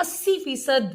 80%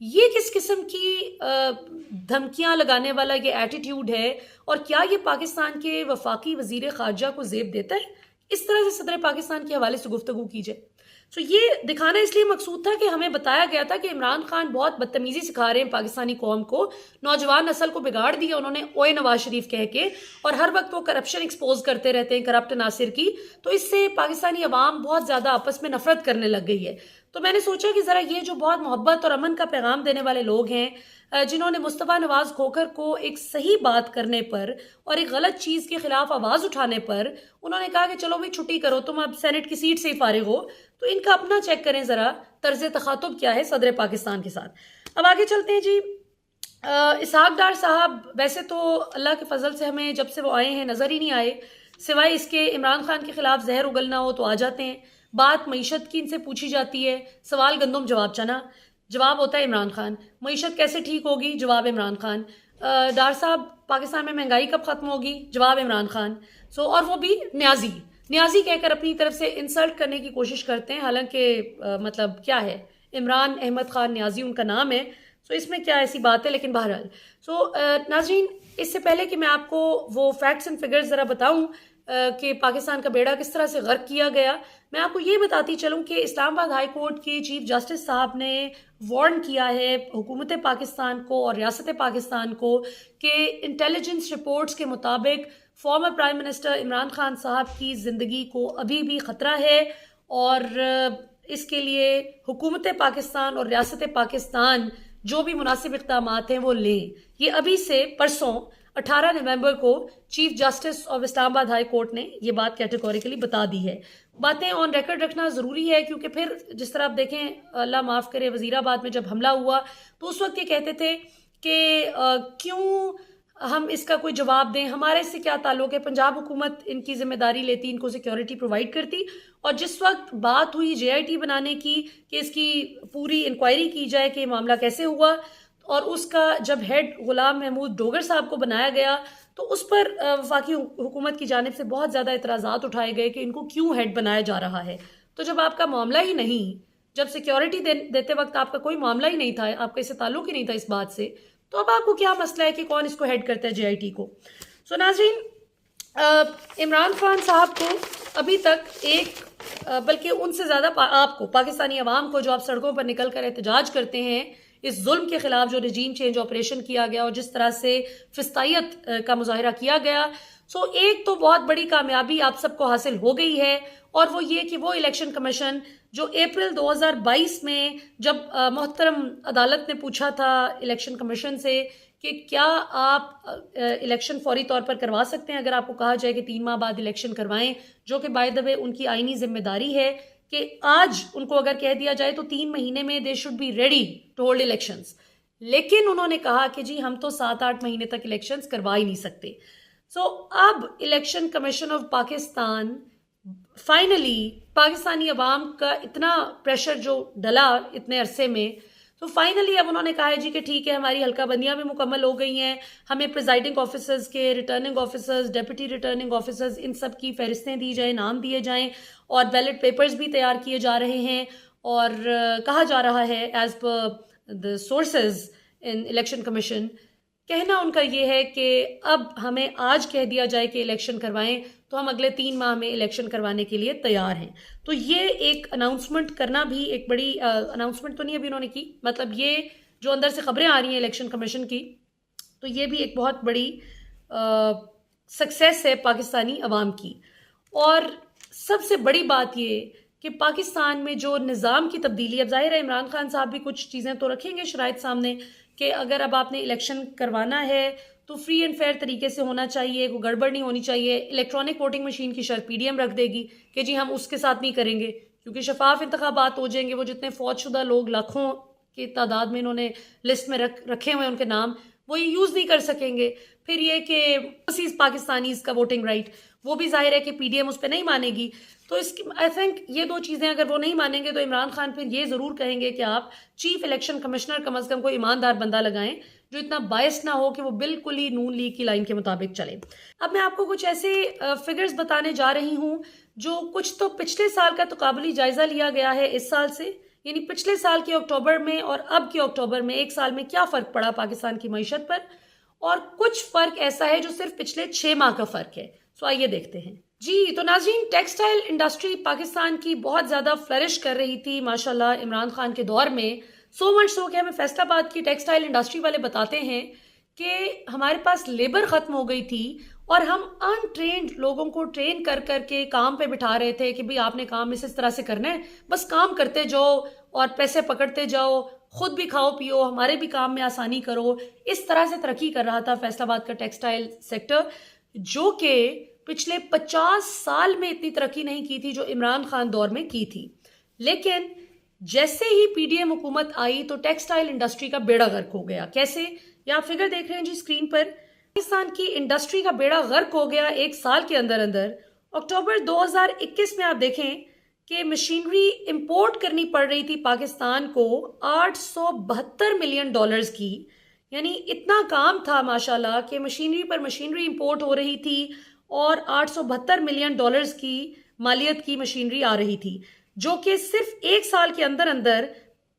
یہ کس قسم کی دھمکیاں لگانے والا یہ ایٹیٹیوڈ ہے، اور کیا یہ پاکستان کے وفاقی وزیر خارجہ کو زیب دیتا ہے؟ اس طرح سے صدر پاکستان کے حوالے سے گفتگو کی جائے. سو یہ دکھانا اس لیے مقصود تھا کہ ہمیں بتایا گیا تھا کہ عمران خان بہت بدتمیزی سکھا رہے ہیں پاکستانی قوم کو، نوجوان نسل کو بگاڑ دیا انہوں نے اوئے نواز شریف کہہ کے، اور ہر وقت وہ کرپشن ایکسپوز کرتے رہتے ہیں، کرپٹ ناصر کی. تو اس سے پاکستانی عوام بہت زیادہ آپس میں نفرت کرنے لگ گئی ہے. تو میں نے سوچا کہ ذرا یہ جو بہت محبت اور امن کا پیغام دینے والے لوگ ہیں، جنہوں نے مصطفیٰ نواز کھوکھر کو ایک صحیح بات کرنے پر اور ایک غلط چیز کے خلاف آواز اٹھانے پر انہوں نے کہا کہ چلو بھائی چھٹی کرو، تم اب سینٹ کی سیٹ سے ہی فارغ ہو، تو ان کا اپنا چیک کریں ذرا طرز تخاطب کیا ہے صدر پاکستان کے ساتھ. اب آگے چلتے ہیں جی. اسحاق ڈار صاحب ویسے تو اللہ کے فضل سے ہمیں جب سے وہ آئے ہیں نظر ہی نہیں آئے، سوائے اس کے عمران خان کے خلاف زہر اگلنا ہو تو آ جاتے ہیں. بات معیشت کی ان سے پوچھی جاتی ہے، سوال گندم جواب چنا، جواب ہوتا ہے عمران خان. معیشت کیسے ٹھیک ہوگی؟ جواب عمران خان. ڈار صاحب پاکستان میں مہنگائی کب ختم ہوگی؟ جواب عمران خان. اور وہ بھی نیازی کہہ کر اپنی طرف سے انسلٹ کرنے کی کوشش کرتے ہیں، حالانکہ مطلب کیا ہے، عمران احمد خان نیازی ان کا نام ہے. اس میں کیا ایسی بات ہے، لیکن بہرحال ناظرین، اس سے پہلے کہ میں آپ کو وہ فیکٹس اینڈ فگرز ذرا بتاؤں کہ پاکستان کا بیڑا کس طرح سے غرق کیا گیا، میں آپ کو یہ بتاتی چلوں کہ اسلام آباد ہائی کورٹ کے چیف جسٹس صاحب نے وارن کیا ہے حکومت پاکستان کو اور ریاست پاکستان کو کہ انٹیلیجنس رپورٹس کے مطابق former prime minister Imran Khan صاحب کی زندگی کو ابھی بھی خطرہ ہے، اور اس کے لیے حکومت پاکستان اور ریاست پاکستان جو بھی مناسب اقدامات ہیں وہ لیں. یہ ابھی سے پرسوں 18 نومبر کو چیف جسٹس آف اسلام آباد ہائی کورٹ نے یہ بات کیٹیگوریکلی بتا دی ہے. باتیں آن ریکارڈ رکھنا ضروری ہے، کیونکہ پھر جس طرح آپ دیکھیں، اللہ معاف کرے، وزیر آباد میں جب حملہ ہوا تو اس وقت یہ کہتے تھے کہ کیوں ہم اس کا کوئی جواب دیں، ہمارے اس سے کیا تعلق ہے، پنجاب حکومت ان کی ذمہ داری لیتی، ان کو سیکیورٹی پرووائڈ کرتی. اور جس وقت بات ہوئی JIT بنانے کی کہ اس کی پوری انکوائری کی جائے کہ یہ معاملہ کیسے ہوا، اور اس کا جب ہیڈ غلام محمود ڈوگر صاحب کو بنایا گیا تو اس پر وفاقی حکومت کی جانب سے بہت زیادہ اعتراضات اٹھائے گئے کہ ان کو کیوں ہیڈ بنایا جا رہا ہے. تو جب آپ کا معاملہ ہی نہیں، جب سیکیورٹی دیتے وقت آپ کا کوئی معاملہ ہی نہیں تھا، آپ کا اس سے تعلق ہی نہیں تھا اس بات سے، تو اب آپ کو کیا مسئلہ ہے کہ کون اس کو ہیڈ کرتا ہے JIT کو. ناظرین، عمران خان صاحب کو ابھی تک بلکہ ان سے زیادہ آپ کو، پاکستانی عوام کو، جو آپ سڑکوں پر نکل کر احتجاج کرتے ہیں اس ظلم کے خلاف جو رجیم چینج آپریشن کیا گیا اور جس طرح سے فسطائیت کا مظاہرہ کیا گیا، ایک تو بہت بڑی کامیابی آپ سب کو حاصل ہو گئی ہے، اور وہ یہ کہ وہ الیکشن کمیشن جو اپریل 2022 میں جب محترم عدالت نے پوچھا تھا الیکشن کمیشن سے کہ کیا آپ الیکشن فوری طور پر کروا سکتے ہیں اگر آپ کو کہا جائے کہ 3 ماہ بعد الیکشن کروائیں، جو کہ بائی دا وے ان کی آئینی ذمہ داری ہے کہ آج ان کو اگر کہہ دیا جائے تو 3 مہینے میں they should be ready to hold elections, لیکن انہوں نے کہا کہ جی ہم تو 7-8 مہینے تک الیکشنز کروا ہی نہیں سکتے. اب election commission of Pakistan finally Pakistani عوام کا اتنا پریشر جو ڈلا اتنے عرصے میں، تو فائنلی اب انہوں نے کہا ہے جی کہ ٹھیک ہے، ہماری حلقہ بندیاں بھی مکمل ہو گئی ہیں، ہمیں پریزائڈنگ آفیسرز کے، returning officers, deputy returning officers, ان سب کی فہرستیں دی جائیں، نام دیے جائیں، اور بیلٹ پیپرز بھی تیار کیے جا رہے ہیں. اور کہا جا رہا ہے as per the sources in election commission, کہنا ان کا یہ ہے کہ اب ہمیں آج کہہ دیا جائے کہ الیکشن کروائیں تو ہم اگلے 3 ماہ میں الیکشن کروانے کے لیے تیار ہیں. تو یہ ایک اناؤنسمنٹ کرنا بھی ایک بڑی اناؤنسمنٹ تو نہیں ابھی انہوں نے کی، مطلب یہ جو اندر سے خبریں آ رہی ہیں الیکشن کمیشن کی، تو یہ بھی ایک بہت بڑی سکسیس ہے پاکستانی عوام کی. اور سب سے بڑی بات یہ کہ پاکستان میں جو نظام کی تبدیلی، اب ظاہر ہے عمران خان صاحب بھی کچھ چیزیں تو رکھیں گے شرائط سامنے کہ اگر اب آپ نے الیکشن کروانا ہے تو فری اینڈ فیئر طریقے سے ہونا چاہیے، کوئی گڑبڑ نہیں ہونی چاہیے. الیکٹرانک ووٹنگ مشین کی شرط PDM رکھ دے گی کہ جی ہم اس کے ساتھ نہیں کریں گے، کیونکہ شفاف انتخابات ہو جائیں گے. وہ جتنے فوج شدہ لوگ لاکھوں کی تعداد میں انہوں نے لسٹ میں رکھے ہوئے ان کے نام، وہ یہ یوز نہیں کر سکیں گے. پھر یہ کہ پاکستانیز کا ووٹنگ رائٹ، وہ بھی ظاہر ہے کہ PDM اس پہ نہیں مانے گی. تو اس کی آئی تھنک یہ 2 چیزیں اگر وہ نہیں مانیں گے تو عمران خان پھر یہ ضرور کہیں گے کہ آپ چیف الیکشن کمشنر کم از کم کوئی ایماندار بندہ لگائیں جو اتنا باعث نہ ہو کہ وہ بالکل ہی نون لیگ کی لائن کے مطابق چلے. اب میں آپ کو کچھ ایسے فگرز بتانے جا رہی ہوں جو کچھ تو پچھلے سال کا تقابلی جائزہ لیا گیا ہے اس سال سے، یعنی پچھلے سال کے اکتوبر میں اور اب کے اکتوبر میں ایک سال میں کیا فرق پڑا پاکستان کی معیشت پر، اور کچھ فرق ایسا ہے جو صرف پچھلے 6 ماہ کا فرق ہے. سو آئیے دیکھتے ہیں. جی تو ناظرین، ٹیکسٹائل انڈسٹری پاکستان کی بہت زیادہ فلرش کر رہی تھی ماشاءاللہ عمران خان کے دور میں. سو مچ سو کہ ہمیں فیصل آباد کی ٹیکسٹائل انڈسٹری والے بتاتے ہیں کہ ہمارے پاس لیبر ختم ہو گئی تھی اور ہم ان ٹرینڈ لوگوں کو ٹرین کر کر کے کام پہ بٹھا رہے تھے کہ بھئی آپ نے کام اس طرح سے کرنا ہے، بس کام کرتے جاؤ اور پیسے پکڑتے جاؤ، خود بھی کھاؤ پیو، ہمارے بھی کام میں آسانی کرو. اس طرح سے ترقی کر رہا تھا فیصل آباد کا ٹیکسٹائل سیکٹر، جو کہ پچھلے 50 سال میں اتنی ترقی نہیں کی تھی جو عمران خان دور میں کی تھی. لیکن جیسے ہی پی ڈی ایم حکومت آئی تو ٹیکسٹائل انڈسٹری کا بیڑا غرق ہو گیا. کیسے؟ یہ آپ فگر دیکھ رہے ہیں جی اسکرین پر. پاکستان کی انڈسٹری کا بیڑا غرق ہو گیا ایک سال کے اندر اندر. اکتوبر 2021 میں آپ دیکھیں کہ مشینری امپورٹ کرنی پڑ رہی تھی پاکستان کو $872 ملین کی. یعنی اتنا کام تھا ماشاءاللہ کہ مشینری پر مشینری امپورٹ ہو رہی تھی اور $872 ملین کی مالیت کی مشینری آ رہی تھی، جو کہ صرف ایک سال کے اندر اندر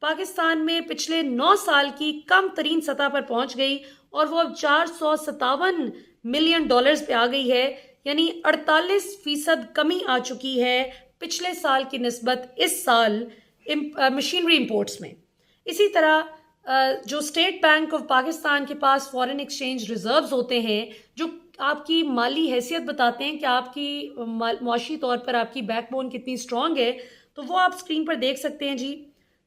پاکستان میں پچھلے 9 سال کی کم ترین سطح پر پہنچ گئی اور وہ اب $457 ملین پہ آ گئی ہے. یعنی 48% کمی آ چکی ہے پچھلے سال کی نسبت اس سال مشینری امپورٹس میں. اسی طرح جو اسٹیٹ بینک آف پاکستان کے پاس فارن ایکسچینج ریزروز ہوتے ہیں جو آپ کی مالی حیثیت بتاتے ہیں کہ آپ کی معاشی طور پر آپ کی بیک بون کتنی اسٹرانگ ہے، تو وہ آپ اسکرین پر دیکھ سکتے ہیں جی.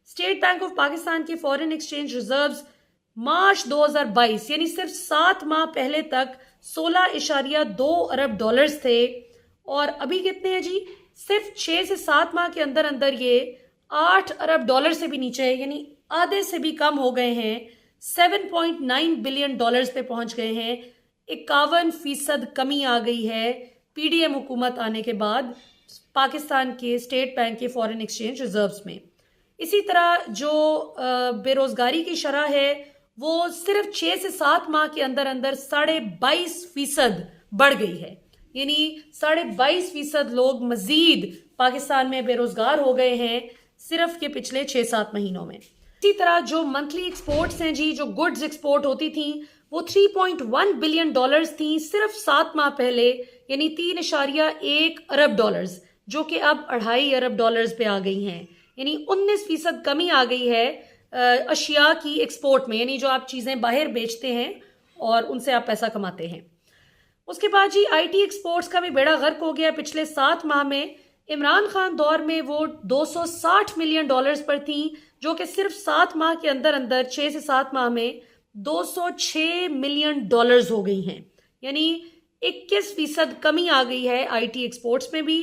اسٹیٹ بینک آف پاکستان کے فارن ایکسچینج ریزروز مارچ 2022 یعنی صرف 7 ماہ پہلے تک $16.2 ارب تھے، اور ابھی کتنے ہیں جی؟ صرف 6 سے 7 ماہ کے اندر اندر یہ $8 ارب سے بھی نیچے ہے، یعنی آدھے سے بھی کم ہو گئے ہیں. $7.9 بلین پہ پہنچ گئے ہیں. 51% کمی آ گئی ہے پی ڈی ایم حکومت آنے کے بعد پاکستان کے اسٹیٹ بینک کے فارن ایکسچینج ریزروز میں. اسی طرح جو بے روزگاری کی شرح ہے وہ صرف 6 سے 7 ماہ کے اندر اندر 22.5% بڑھ گئی ہے. یعنی 22.5% لوگ مزید پاکستان میں بے روزگار ہو گئے ہیں صرف کے پچھلے 6-7 مہینوں میں. اسی طرح جو منتھلی ایکسپورٹس ہیں جی، جو گڈز ایکسپورٹ ہوتی تھیں وہ $3.1 بلین تھیں صرف 7 ماہ پہلے، یعنی $3.1 ارب، جو کہ اب $2.5 ارب پہ آ گئی ہیں. یعنی 19% کمی آ گئی ہے اشیاء کی ایکسپورٹ میں، یعنی جو آپ چیزیں باہر بیچتے ہیں اور ان سے آپ پیسہ کماتے ہیں. اس کے بعد جی آئی ٹی ایکسپورٹس کا بھی بیڑا غرق ہو گیا. پچھلے 7 ماہ میں عمران خان دور میں وہ $260 ملین پر تھیں، جو کہ صرف 7 ماہ کے اندر اندر 6 سے 7 ماہ میں $206 ملین ہو گئی ہیں. یعنی 21% کمی آ گئی ہے آئی ٹی ایکسپورٹس میں بھی.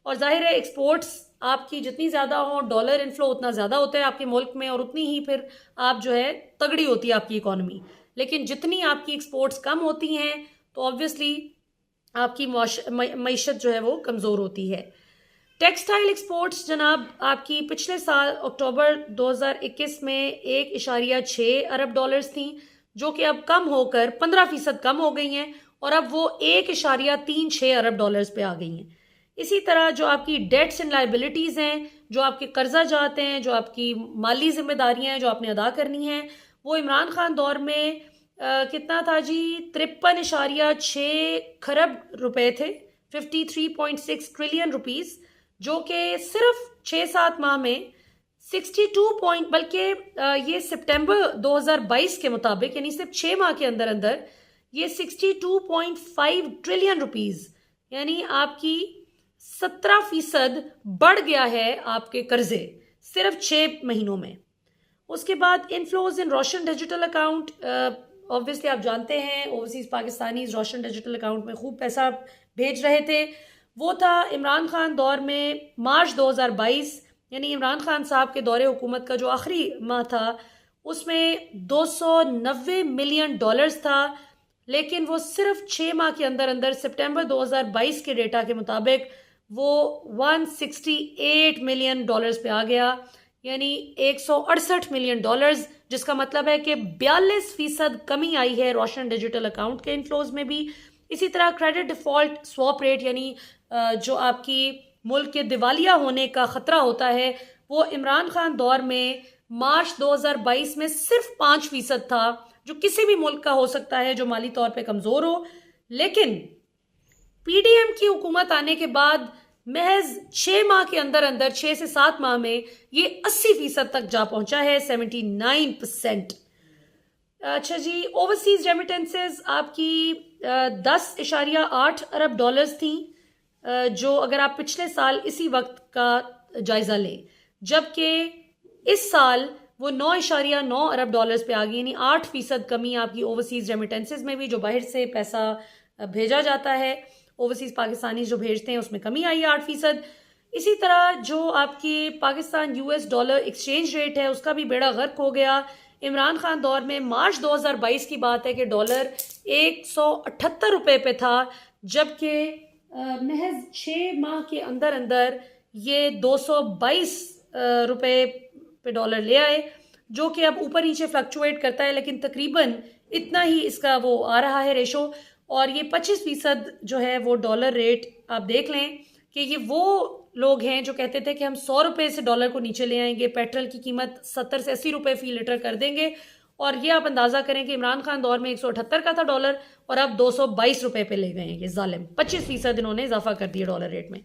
اور ظاہر ہے ایکسپورٹس آپ کی جتنی زیادہ ہوں ڈالر انفلو اتنا زیادہ ہوتا ہے آپ کے ملک میں، اور اتنی ہی پھر آپ جو ہے تگڑی ہوتی ہے آپ کی اکانومی. لیکن جتنی آپ کی ایکسپورٹس کم ہوتی ہیں تو آبویسلی آپ کی معیشت جو ہے وہ کمزور ہوتی ہے. ٹیکسٹائل ایکسپورٹس جناب آپ کی پچھلے سال اکتوبر 2021 میں $1.6 ارب تھیں، جو کہ اب کم ہو کر 15% کم ہو گئی ہیں اور اب وہ $1.36 ارب پہ آ گئی ہیں. اسی طرح جو آپ کی ڈیٹس اینڈ لائبلٹیز ہیں، جو آپ کے قرضہ جات ہیں، جو آپ کی مالی ذمہ داریاں ہیں جو آپ نے ادا کرنی ہیں، وہ عمران خان دور میں کتنا تھا جی؟ 53.6 کھرب روپے تھے، 53.6 ٹریلین روپیز، جو کہ صرف 6-7 ماہ میں 62 بلکہ یہ سپٹمبر 2022 کے مطابق یعنی صرف 6 ماہ کے اندر اندر یہ 62.5 ٹریلین روپیز، یعنی آپ کی 17% بڑھ گیا ہے آپ کے قرضے صرف 6 مہینوں میں. اس کے بعد انفلوز ان روشن ڈیجیٹل اکاؤنٹ، اوبویسلی آپ جانتے ہیں اوورسیز پاکستانیز روشن ڈیجیٹل اکاؤنٹ میں خوب پیسہ بھیج رہے تھے. وہ تھا عمران خان دور میں مارچ 2022، یعنی عمران خان صاحب کے دور حکومت کا جو آخری ماہ تھا اس میں $290 ملین تھا. لیکن وہ صرف 6 ماہ کے اندر اندر سپٹمبر 2022 کے ڈیٹا کے مطابق وہ $168 ملین پہ آ گیا، یعنی $168 ملین، جس کا مطلب ہے کہ 42% کمی آئی ہے روشن ڈیجیٹل اکاؤنٹ کے انفلوز میں بھی. اسی طرح کریڈٹ ڈیفالٹ سواپ ریٹ، یعنی جو آپ کی ملک کے دیوالیہ ہونے کا خطرہ ہوتا ہے وہ عمران خان دور میں مارچ 2022 میں صرف 5% تھا، جو کسی بھی ملک کا ہو سکتا ہے جو مالی طور پہ کمزور ہو. لیکن پی ڈی ایم کی حکومت آنے کے بعد محض 6 ماہ کے اندر 6 سے 7 ماہ میں یہ 80% تک جا پہنچا ہے، 79%. اچھا جی، اوورسیز ریمیٹنسز آپ کی 10.8 ارب ڈالرز تھیں، جو اگر آپ پچھلے سال اسی وقت کا جائزہ لیں، جبکہ اس سال وہ 9.9 ارب ڈالرز پہ آ گئی، یعنی 8% کمی آپ کی اوورسیز ریمیٹنسز میں بھی، جو باہر سے پیسہ بھیجا جاتا ہے اوورسیز پاکستانی جو بھیجتے ہیں اس میں کمی آئی ہے 8%. اسی طرح جو آپ کی Pakistan U S dollar exchange rate ہے اس کا بھی بیڑا غرق ہو گیا. عمران خان دور میں مارچ 2022 کی بات ہے کہ ڈالر 178 روپے پہ تھا، جبکہ محض 6 ماہ کے اندر یہ 222 روپے پہ ڈالر لے آئے، جو کہ اب اوپر نیچے فلکچویٹ کرتا ہے، لیکن تقریباً اتنا ہی اس کا وہ آ رہا ہے ریشو. اور یہ 25% جو ہے وہ ڈالر ریٹ آپ دیکھ لیں کہ یہ وہ لوگ ہیں جو کہتے تھے کہ ہم 100 روپے سے ڈالر کو نیچے لے آئیں گے، پیٹرول کی قیمت 70 سے 80 روپے فی لیٹر کر دیں گے. اور یہ آپ اندازہ کریں کہ عمران خان دور میں 178 کا تھا ڈالر اور اب 222 روپے پہ لے گئے ہیں یہ ظالم. 25% انہوں نے اضافہ کر دیا ڈالر ریٹ میں.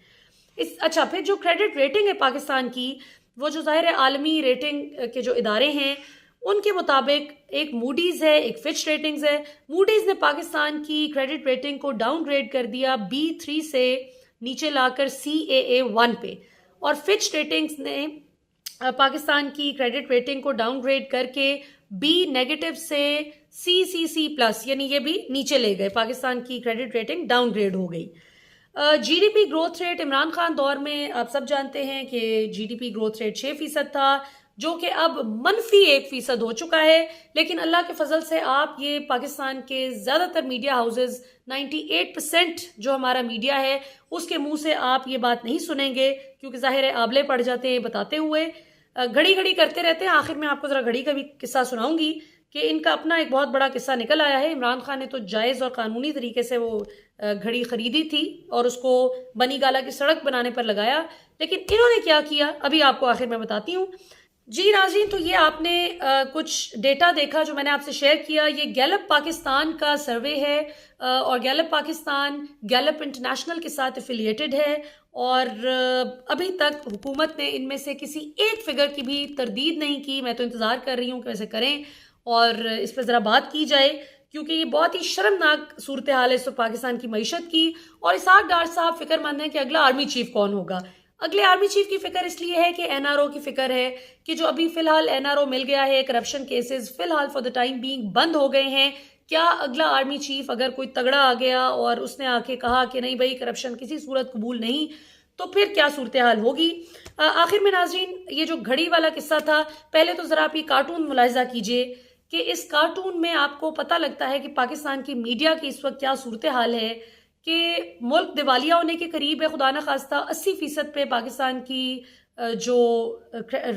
اچھا، پھر جو کریڈٹ ریٹنگ ہے پاکستان کی، وہ جو ظاہر عالمی ریٹنگ کے جو ادارے ہیں ان کے مطابق ایک موڈیز ہے، ایک فچ ریٹنگز ہے. موڈیز نے پاکستان کی کریڈٹ ریٹنگ کو ڈاؤن گریڈ کر دیا B3 سے نیچے لا کر CAA1 پہ، اور فچ ریٹنگز نے پاکستان کی کریڈٹ ریٹنگ کو ڈاؤن گریڈ کر کے B نیگیٹو سے CCC پلس، یعنی یہ بھی نیچے لے گئے. پاکستان کی کریڈٹ ریٹنگ ڈاؤن گریڈ ہو گئی. G D P growth rate Imran Khan دور میں آپ سب جانتے ہیں کہ G D P growth rate 6% تھا، جو کہ اب -1% ہو چکا ہے. لیکن اللہ کے فضل سے آپ یہ پاکستان کے زیادہ تر میڈیا ہاؤسز 98% جو ہمارا میڈیا ہے اس کے منہ سے آپ یہ بات نہیں سنیں گے، کیونکہ ظاہر ہے آبلے پڑ جاتے ہیں بتاتے ہوئے، گھڑی کرتے رہتے ہیں. آخر میں آپ کو ذرا گھڑی کا بھی قصہ سناؤں گی کہ ان کا اپنا ایک بہت بڑا قصہ نکل آیا ہے. عمران خان نے تو جائز اور قانونی طریقے سے وہ گھڑی خریدی تھی اور اس کو بنی گالا کی سڑک بنانے پر لگایا، لیکن انہوں نے کیا کیا ابھی آپ کو آخر میں بتاتی ہوں. جی ناظرین، تو یہ آپ نے کچھ ڈیٹا دیکھا جو میں نے آپ سے شیئر کیا. یہ گیلپ پاکستان کا سروے ہے، اور گیلپ پاکستان گیلپ انٹرنیشنل کے ساتھ افیلیٹڈ ہے، اور ابھی تک حکومت نے ان میں سے کسی ایک فگر کی بھی تردید نہیں کی. میں تو انتظار کر رہی ہوں کہ ویسے کریں اور اس پہ ذرا بات کی جائے، کیونکہ یہ بہت ہی شرمناک صورتحال ہے اس وقت پاکستان کی معیشت کی. اور اسحاق ڈار صاحب فکر مند ہیں کہ اگلا آرمی چیف کون ہوگا. اگلے آرمی چیف کی فکر اس لیے ہے کہ NRO کی فکر ہے کہ جو ابھی فی الحال NRO مل گیا ہے، کرپشن کیسز فی الحال فار دا ٹائم بینگ بند ہو گئے ہیں. کیا اگلا آرمی چیف اگر کوئی تگڑا آ گیا اور اس نے آ کے کہا کہ نہیں بھائی کرپشن کسی صورت قبول نہیں، تو پھر کیا صورتحال ہوگی. آخر میں ناظرین، یہ جو گھڑی والا قصہ تھا، پہلے تو ذرا آپ یہ کارٹون ملاحظہ کیجئے کہ اس کارٹون میں آپ کو پتہ لگتا ہے کہ پاکستان کی میڈیا کی اس وقت کیا صورتحال ہے، کہ ملک دیوالیہ ہونے کے قریب ہے. خدا نخواستہ 80% پہ پاکستان کی جو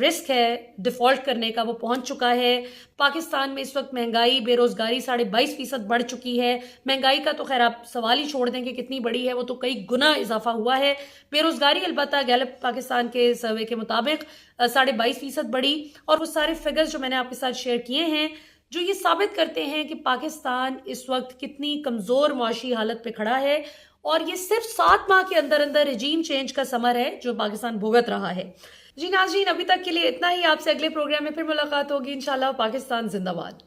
رسک ہے ڈیفالٹ کرنے کا وہ پہنچ چکا ہے. پاکستان میں اس وقت مہنگائی، بے روزگاری 22.5% بڑھ چکی ہے. مہنگائی کا تو خیر آپ سوال ہی چھوڑ دیں کہ کتنی بڑی ہے، وہ تو کئی گنا اضافہ ہوا ہے. بے روزگاری البتہ گیلپ پاکستان کے سروے کے مطابق 22.5% بڑھی. اور وہ سارے فگرز جو میں نے آپ کے ساتھ شیئر کیے ہیں جو یہ ثابت کرتے ہیں کہ پاکستان اس وقت کتنی کمزور معاشی حالت پہ کھڑا ہے، اور یہ صرف 7 ماہ کے اندر رجیم چینج کا ثمر ہے جو پاکستان بھگت رہا ہے. جی ناظرین، ابھی تک کے لیے اتنا ہی. آپ سے اگلے پروگرام میں پھر ملاقات ہوگی انشاءاللہ. پاکستان زندہ باد.